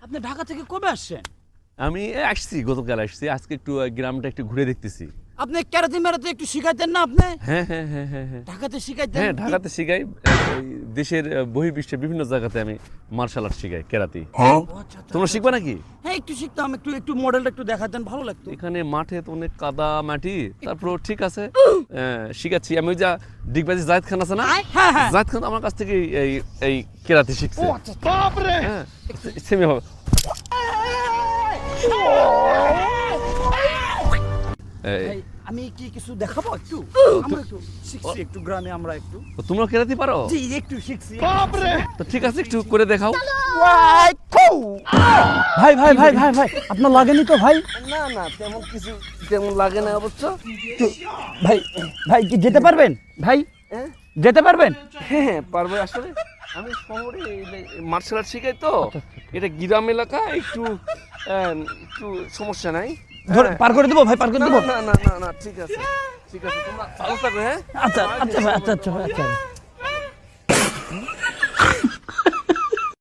আপনি ঢাকা থেকে কবে আসছেন? আমি আসছি, গতকাল আসছি। আজকে একটু গ্রামটা একটু ঘুরে দেখতেছি। আপনি ক্যারাতে মেরাতে একটু শিখাইতেন না আপনি? হ্যাঁ হ্যাঁ হ্যাঁ হ্যাঁ হ্যাঁ ঢাকাতে শিখাইতেন? হ্যাঁ, ঢাকাতে শিখাই। এই দেশের বহির্বিশ্বের বিভিন্ন জায়গাতে আমি মার্শাল আর্ট শিখাই, কেরাতি। ও আচ্ছা, আচ্ছা, তোমরা আচ্ছা। শিখবা নাকি? হ্যাঁ একটু শিখতাম, একটু মডেলটা একটু দেখাতেন, ভালো লাগতো। এখানে মাঠে তো অনেক কাদা মাটি, তারপর ঠিক আছে শিখাচ্ছি। আমি ওই যা ডিগবাজি জায়েদ খান আছে না, হ্যাঁ হ্যাঁ। জায়েদ খান আমার কাছ থেকে এই এই কেরাতি শিখছে। ও আচ্ছা, বাপরে। হ্যাঁ, সেমি হবে। এই, ভাই, আমি কি কিছু দেখাবো একটু? আমরা একটু শিখছি, একটু গ্রামে আমরা একটু। তোমরা কেরাতি পারো? জি একটু শিখছি। বাপরে। তো ঠিক আছে, একটু করে দেখাও। ভাই ভাই ভাই ভাই ভাই, আপনার লাগেনি তো ভাই? না না, তেমন কিছু তেমন লাগে না অবশ্য। ভাই ভাই কি যেতে পারবেন ভাই? হ্যাঁ যেতে পারবেন? হ্যাঁ পারবো। আসলে আমি শহরে মার্শাল আর্ট শিখাই তো, এটা গ্রাম এলাকা, একটু একটু সমস্যা নাই। ধরে পার করে দেবো ভাই, পার করে না দেবো? না না না না, ঠিক আছে ঠিক আছে, তোমরা ভালো থাকো। হ্যাঁ আচ্ছা আচ্ছা ভাই, আচ্ছা আচ্ছা ভাই, আচ্ছা।